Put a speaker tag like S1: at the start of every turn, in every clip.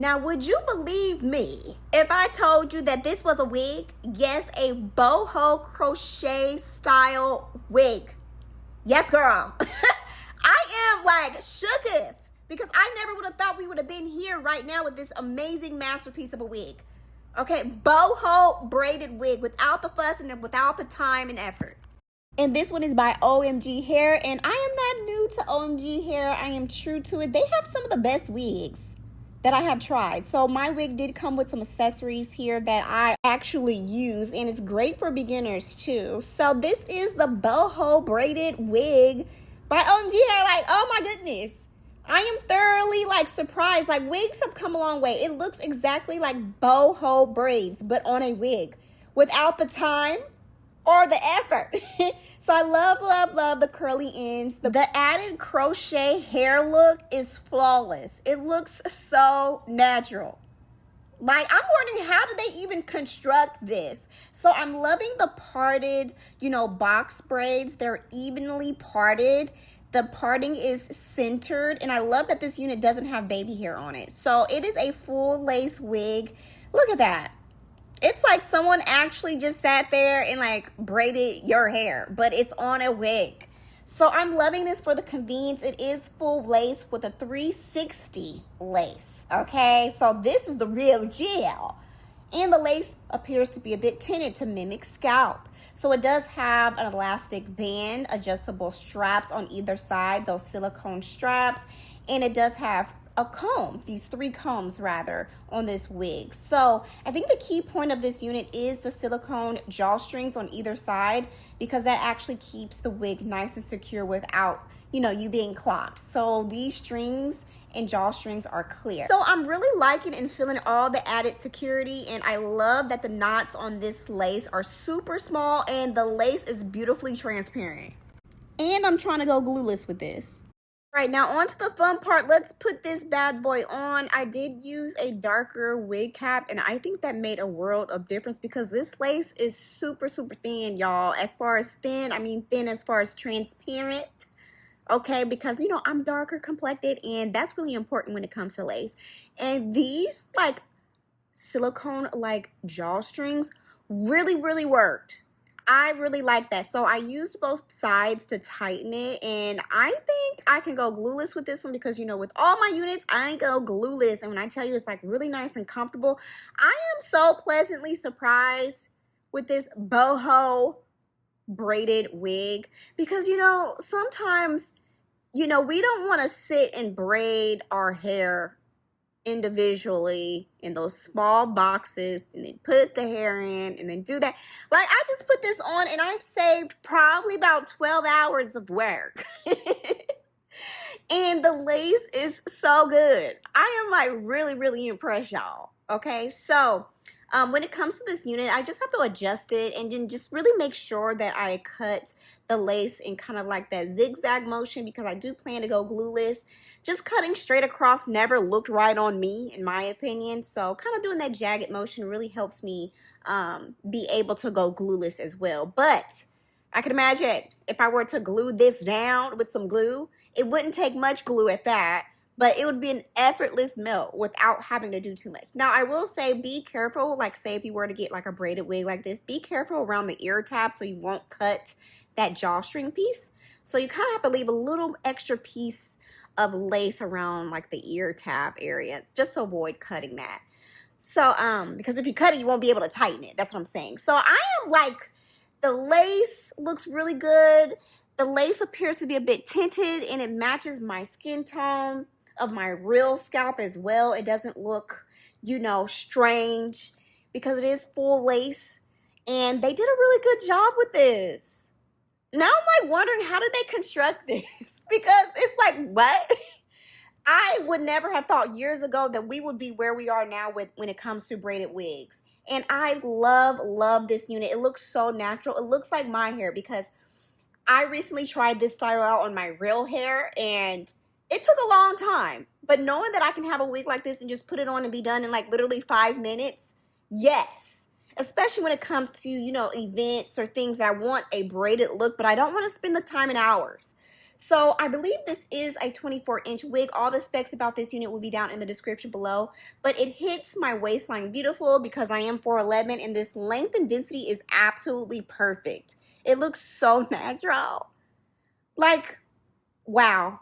S1: Now, would you believe me if I told you that this was a wig? Yes, a boho crochet style wig. Yes, girl. I am like shooketh because I never would have thought we would have been here right now with this amazing masterpiece of a wig. Okay, boho braided wig without the fuss and without the time and effort. And this one is by OMG Hair, and I am not new to OMG Hair. I am true to it. They have some of the best wigs that I have tried. So my wig did come with some accessories here that I actually use, and it's great for beginners too. So this is the boho braided wig by OMG Hair. Like, oh my goodness. I am thoroughly like surprised. Like, wigs have come a long way. It looks exactly like boho braids, but on a wig without the time or the effort. So I love the curly ends. The added crochet hair look is flawless. It looks so natural. Like, I'm wondering, how did they even construct this? So I'm loving the parted, box braids. They're evenly parted. The parting is centered, and I love that this unit doesn't have baby hair on it. So it is a full lace wig. Look at that. It's like someone actually just sat there and like braided your hair, but it's on a wig. So I'm loving this for the convenience. It is full lace with a 360 lace, okay? So this is the real deal. And the lace appears to be a bit tinted to mimic scalp. So it does have an elastic band, adjustable straps on either side, those silicone straps, and it does have a comb, these 3 combs rather, on this wig. So I think the key point of this unit is the silicone drawstrings on either side, because that actually keeps the wig nice and secure without, you being clogged. So these strings and drawstrings are clear. So I'm really liking and feeling all the added security, and I love that the knots on this lace are super small and the lace is beautifully transparent. And I'm trying to go glueless with this. All right, now on to the fun part. Let's put this bad boy on. I did use a darker wig cap, and I think that made a world of difference because this lace is super thin, y'all. As far as thin, I mean thin as far as transparent. Okay, because I'm darker complected, and that's really important when it comes to lace. And these like silicone like drawstrings really worked. I really like that. So I used both sides to tighten it, and I think I can go glueless with this one because, with all my units, I go glueless. And when I tell you it's like really nice and comfortable, I am so pleasantly surprised with this boho braided wig because, sometimes, we don't want to sit and braid our hair individually in those small boxes and then put the hair in and then do that. Like, I just put this on and I've saved probably about 12 hours of work. And the lace is so good. I am like really impressed, y'all. Okay, so when it comes to this unit, I just have to adjust it and then just really make sure that I cut the lace in kind of like that zigzag motion because I do plan to go glueless. Just cutting straight across never looked right on me, in my opinion. So kind of doing that jagged motion really helps me be able to go glueless as well. But I can imagine if I were to glue this down with some glue, it wouldn't take much glue at that, but it would be an effortless melt without having to do too much. Now, I will say be careful, like say if you were to get like a braided wig like this, be careful around the ear tab so you won't cut that drawstring piece. So you kind of have to leave a little extra piece of lace around like the ear tab area just to avoid cutting that. So because if you cut it, you won't be able to tighten it. That's what I'm saying. So I am like, the lace looks really good. The lace appears to be a bit tinted and it matches my skin tone of my real scalp as well. It doesn't look, strange because it is full lace, and they did a really good job with this. Now I'm like wondering, how did they construct this? Because it's like, what? I would never have thought years ago that we would be where we are now when it comes to braided wigs. And I love this unit. It looks so natural. It looks like my hair because I recently tried this style out on my real hair and it took a long time. But knowing that I can have a wig like this and just put it on and be done in like literally 5 minutes, yes. Especially when it comes to, events or things that I want a braided look, but I don't want to spend the time and hours. So I believe this is a 24-inch wig. All the specs about this unit will be down in the description below. But it hits my waistline beautiful because I am 4'11", and this length and density is absolutely perfect. It looks so natural. Like, wow.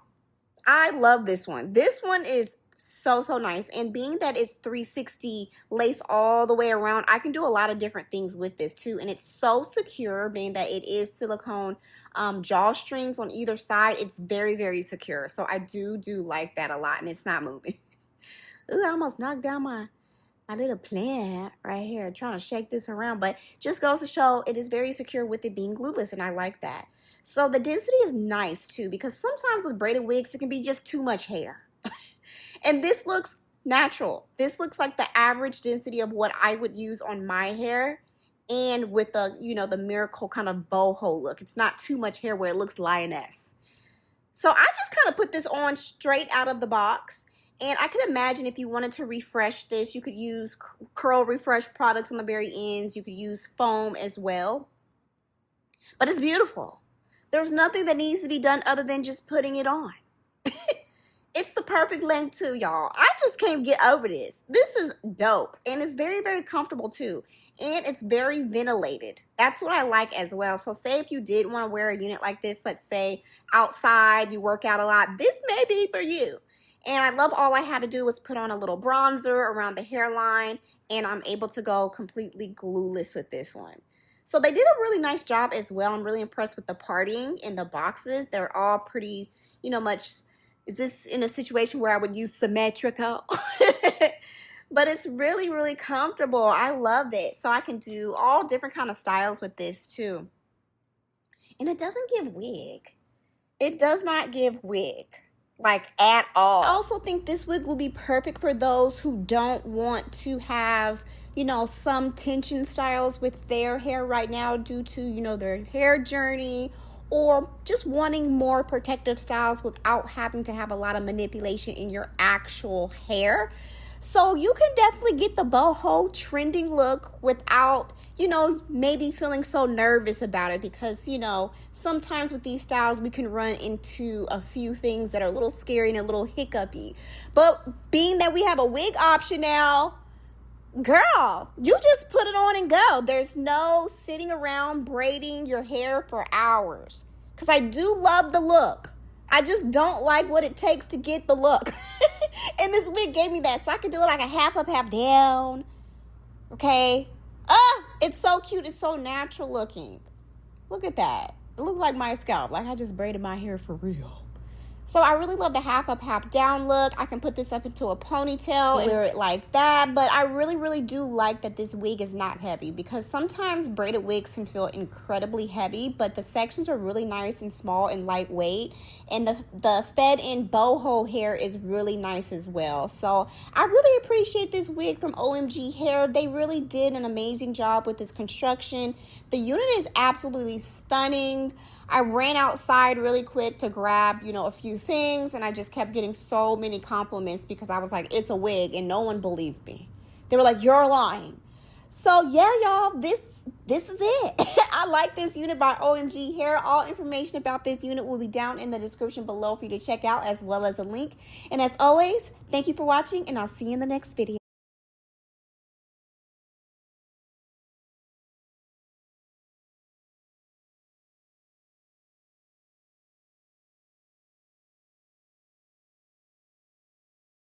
S1: I love this one. This one is so nice, and being that it's 360 lace all the way around, I can do a lot of different things with this too, and it's so secure, being that it is silicone drawstrings on either side. It's very secure, so I do like that a lot, and it's not moving. Ooh, I almost knocked down my little plant right here, trying to shake this around, but just goes to show it is very secure with it being glueless, and I like that. So the density is nice too, because sometimes with braided wigs, it can be just too much hair. And this looks natural. This looks like the average density of what I would use on my hair, and with the, you know, the miracle kind of boho look. It's not too much hair where it looks lioness. So I just kind of put this on straight out of the box. And I can imagine if you wanted to refresh this, you could use curl refresh products on the very ends. You could use foam as well. But it's beautiful. There's nothing that needs to be done other than just putting it on. It's the perfect length too, y'all. I just can't get over this. This is dope. And it's very comfortable too. And it's very ventilated. That's what I like as well. So say if you did want to wear a unit like this, let's say outside, you work out a lot, this may be for you. And I love all I had to do was put on a little bronzer around the hairline, and I'm able to go completely glueless with this one. So they did a really nice job as well. I'm really impressed with the parting in the boxes. They're all pretty, you know, much. Is this in a situation where I would use symmetrical? But it's really comfortable. I love it. So I can do all different kind of styles with this too. And it doesn't give wig. It does not give wig, like at all. I also think this wig will be perfect for those who don't want to have, you know, some tension styles with their hair right now due to, you know, their hair journey, or just wanting more protective styles without having to have a lot of manipulation in your actual hair. So you can definitely get the boho trending look without, you know, maybe feeling so nervous about it, because, you know, sometimes with these styles we can run into a few things that are a little scary and a little hiccupy. But being that we have a wig option now, girl, you just put it on and go. There's no sitting around braiding your hair for hours, because I do love the look. I just don't like what it takes to get the look. And this wig gave me that, so I could do it like a half up, half down. Okay. It's so cute. It's so natural looking. Look at that. It looks like my scalp, like I just braided my hair for real. So I really love the half up, half down look. I can put this up into a ponytail and wear it like that. But I really do like that this wig is not heavy, because sometimes braided wigs can feel incredibly heavy, but the sections are really nice and small and lightweight. And the fed in boho hair is really nice as well. So I really appreciate this wig from OMG Hair. They really did an amazing job with this construction. The unit is absolutely stunning. I ran outside really quick to grab, you know, a few things, and I just kept getting so many compliments because I was like, it's a wig, and no one believed me. They were like, you're lying. So yeah, y'all, this is it. I like this unit by OMG Hair. All information about this unit will be down in the description below for you to check out, as well as a link. And as always, thank you for watching, and I'll see you in the next video.